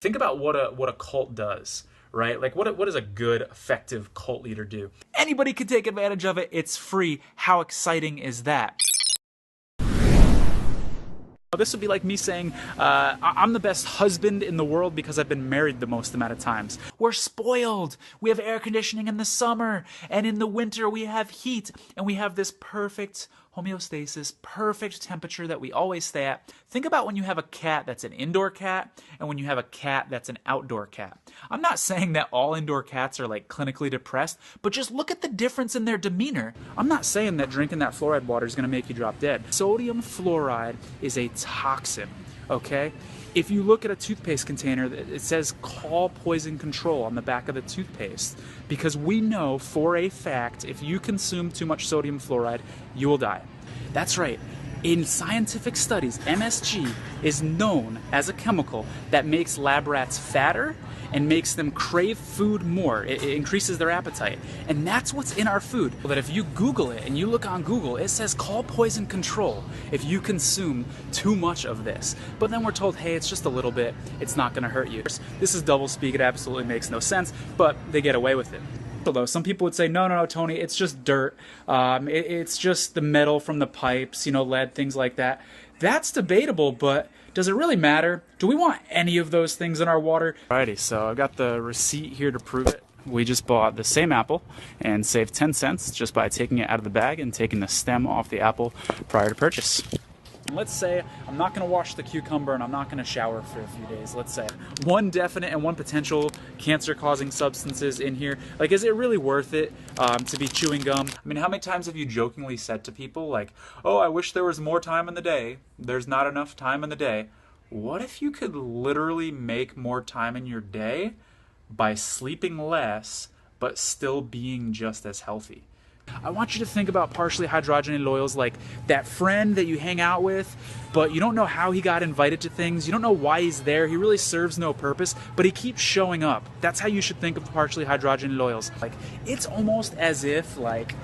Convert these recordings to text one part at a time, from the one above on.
Think about what a cult does, right? Like what does a good, effective cult leader do? Anybody could take advantage of it. It's free. How exciting is that? This would be like me saying, I'm the best husband in the world because I've been married the most amount of times. We're spoiled. We have air conditioning in the summer, and in the winter we have heat, and we have this perfect homeostasis, perfect temperature that we always stay at. Think about when you have a cat that's an indoor cat and when you have a cat that's an outdoor cat. I'm not saying that all indoor cats are like clinically depressed, but just look at the difference in their demeanor. I'm not saying that drinking that fluoride water is going to make you drop dead. Sodium fluoride is a toxin, okay? If you look at a toothpaste container, it says call poison control on the back of the toothpaste, because we know for a fact if you consume too much sodium fluoride, you will die. That's right. In scientific studies, MSG is known as a chemical that makes lab rats fatter and makes them crave food more. It increases their appetite. And that's what's in our food. That if you Google it and you look on Google, it says call poison control if you consume too much of this. But then we're told, hey, it's just a little bit, it's not gonna hurt you. This is doublespeak, it absolutely makes no sense, but they get away with it. Though some people would say, no, Tony, it's just dirt. It's just the metal from the pipes, lead, things like that. That's debatable, but does it really matter? Do we want any of those things in our water? Alrighty, so I've got the receipt here to prove it. We just bought the same apple and saved 10 cents just by taking it out of the bag and taking the stem off the apple prior to purchase. Let's say I'm not going to wash the cucumber and I'm not going to shower for a few days, let's say. One definite and one potential cancer-causing substances in here. Like, is it really worth it to be chewing gum? I mean, how many times have you jokingly said to people like, oh, I wish there was more time in the day. There's not enough time in the day. What if you could literally make more time in your day by sleeping less but still being just as healthy? I want you to think about partially hydrogenated oils like that friend that you hang out with, but you don't know how he got invited to things. You don't know why he's there. He really serves no purpose, but he keeps showing up. That's how you should think of partially hydrogenated oils. Like, it's almost as if like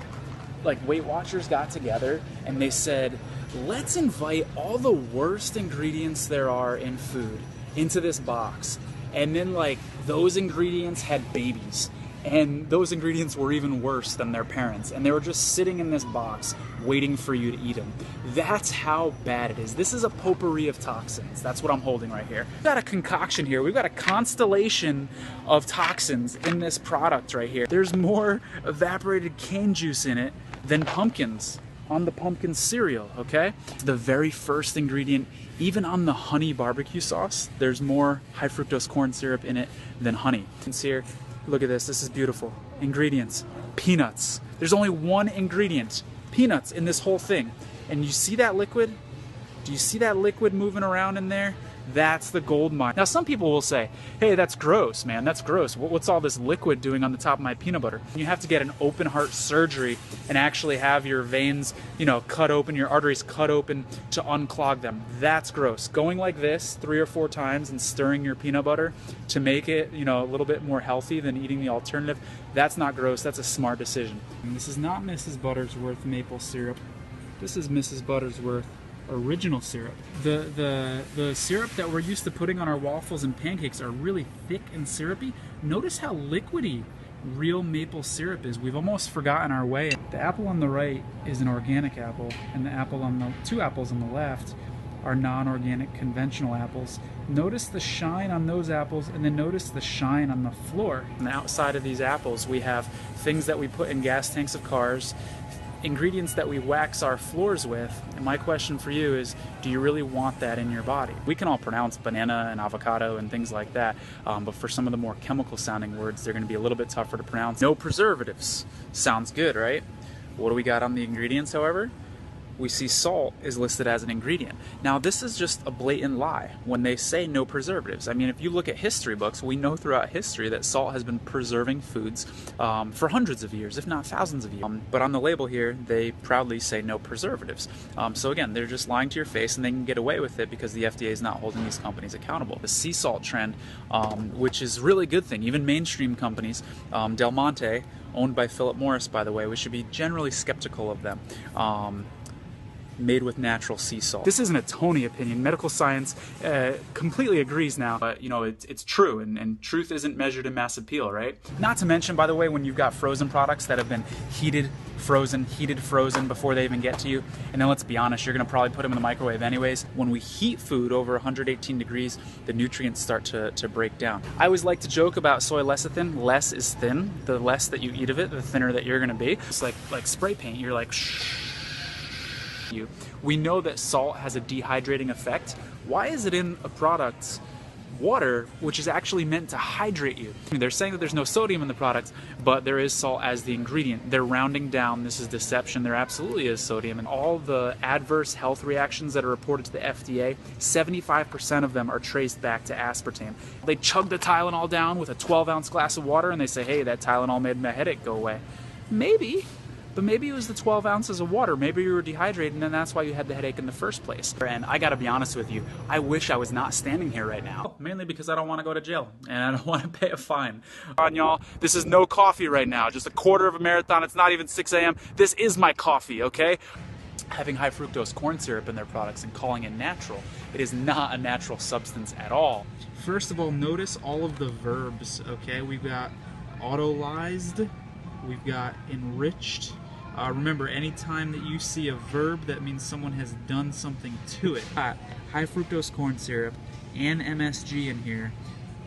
Weight Watchers got together and they said, let's invite all the worst ingredients there are in food into this box. And then like those ingredients had babies. And those ingredients were even worse than their parents. And they were just sitting in this box waiting for you to eat them. That's how bad it is. This is a potpourri of toxins. That's what I'm holding right here. We've got a concoction here. We've got a constellation of toxins in this product right here. There's more evaporated cane juice in it than pumpkins on the pumpkin cereal, okay? The very first ingredient, even on the honey barbecue sauce, there's more high fructose corn syrup in it than honey. And here, look at this, this is beautiful. Ingredients, peanuts. There's only one ingredient, peanuts, in this whole thing. And you see that liquid? Do you see that liquid moving around in there? That's the gold mine. Now some people will say, hey, that's gross, man, that's gross. What's all this liquid doing on the top of my peanut butter? You have to get an open heart surgery and actually have your veins, cut open, your arteries cut open to unclog them. That's gross. Going like this 3 or 4 times and stirring your peanut butter to make it, a little bit more healthy than eating the alternative, that's not gross, that's a smart decision. And this is not Mrs. Buttersworth maple syrup. This is Mrs. Buttersworth original syrup. The syrup that we're used to putting on our waffles and pancakes are really thick and syrupy. Notice how liquidy real maple syrup is. We've almost forgotten our way. The apple on the right is an organic apple, and the 2 apples on the left are non-organic conventional apples. Notice the shine on those apples, and then notice the shine on the floor. On the outside of these apples, we have things that we put in gas tanks of cars, ingredients that we wax our floors with. And my question for you is, do you really want that in your body? We can all pronounce banana and avocado and things like that, but for some of the more chemical sounding words, they're going to be a little bit tougher to pronounce. No preservatives. Sounds good, right? What do we got on the ingredients, however? We see salt is listed as an ingredient. Now this is just a blatant lie when they say no preservatives. I mean, if you look at history books, we know throughout history that salt has been preserving foods for hundreds of years, if not thousands of years. But on the label here, they proudly say no preservatives. So again, they're just lying to your face, and they can get away with it because the FDA is not holding these companies accountable. The sea salt trend, which is a really good thing, even mainstream companies, Del Monte, owned by Philip Morris, by the way, we should be generally skeptical of them. made with natural sea salt. This isn't a Tony opinion. Medical science completely agrees now, but you know, it's true, and truth isn't measured in mass appeal, right? Not to mention, by the way, when you've got frozen products that have been heated, frozen before they even get to you, and then let's be honest, you're gonna probably put them in the microwave anyways. When we heat food over 118 degrees, the nutrients start to break down. I always like to joke about soy lecithin. Less is thin. The less that you eat of it, the thinner that you're gonna be. It's like spray paint. You're like, we know that salt has a dehydrating effect. Why is it in a product, water, which is actually meant to hydrate you? They're saying that there's no sodium in the product, but there is salt as the ingredient. They're rounding down. This is deception. There absolutely is sodium. And all the adverse health reactions that are reported to the FDA, 75% of them are traced back to aspartame. They chug the Tylenol down with a 12-ounce glass of water and they say, hey, that Tylenol made my headache go away. Maybe. But maybe it was the 12 ounces of water. Maybe you were dehydrated and that's why you had the headache in the first place. And I gotta be honest with you, I wish I was not standing here right now. Mainly because I don't want to go to jail and I don't want to pay a fine. On y'all, this is no coffee right now. Just a quarter of a marathon. It's not even 6 a.m. This is my coffee, okay? Having high fructose corn syrup in their products and calling it natural. It is not a natural substance at all. First of all, notice all of the verbs, okay? We've got autolyzed, we've got enriched. Remember, anytime that you see a verb, that means someone has done something to it. High fructose corn syrup and MSG in here.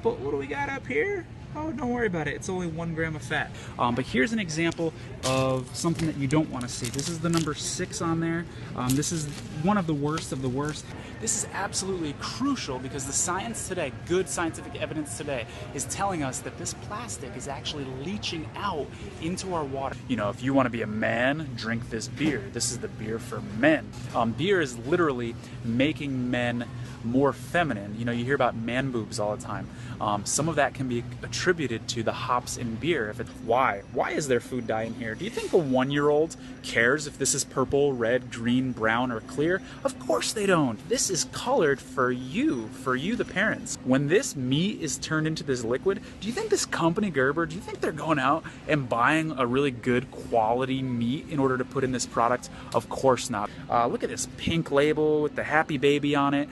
But what do we got up here? Oh, don't worry about it. It's only 1 gram of fat. But here's an example of something that you don't want to see. This is the number 6 on there. This is one of the worst of the worst. This is absolutely crucial because the science today, good scientific evidence today, is telling us that this plastic is actually leaching out into our water. You know, if you want to be a man, drink this beer. This is the beer for men. Beer is literally making men more feminine. You know, you hear about man boobs all the time. Some of that can be attributed to the hops in beer. Why is there food dye in here? Do you think a 1-year-old cares if this is purple, red, green, brown, or clear? Of course they don't. This is colored for you the parents. When this meat is turned into this liquid, do you think this company, Gerber, do you think they're going out and buying a really good quality meat in order to put in this product? Of course not. Look at this pink label with the happy baby on it.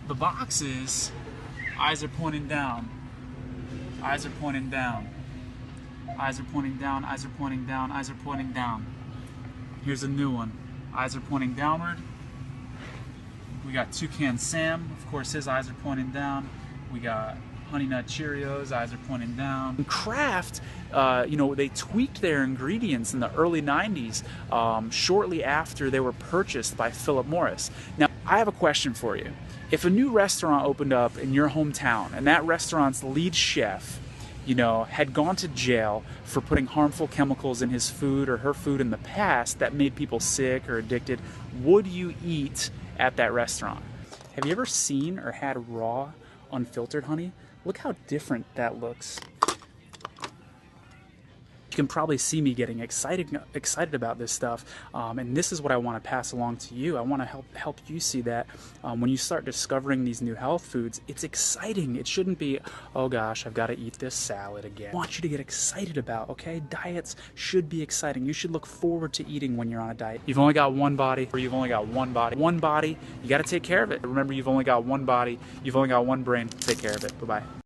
The boxes, eyes are pointing down, eyes are pointing down, eyes are pointing down, eyes are pointing down, eyes are pointing down. Here's a new one. Eyes are pointing downward. We got Toucan Sam, of course his eyes are pointing down. We got Honey Nut Cheerios, eyes are pointing down. Kraft, you know, they tweaked their ingredients in the early 90s, shortly after they were purchased by Philip Morris. Now, I have a question for you. If a new restaurant opened up in your hometown and that restaurant's lead chef, you know, had gone to jail for putting harmful chemicals in his food or her food in the past that made people sick or addicted, would you eat at that restaurant? Have you ever seen or had raw, unfiltered honey? Look how different that looks. You can probably see me getting excited about this stuff, and this is what I want to pass along to you. I want to help you see that when you start discovering these new health foods, it's exciting. It shouldn't be, oh gosh, I've got to eat this salad again. I want you to get excited about, okay? Diets should be exciting. You should look forward to eating when you're on a diet. You've only got one body, or you've only got one body. One body, you got to take care of it. Remember, you've only got one body, you've only got one brain. Take care of it. Bye-bye.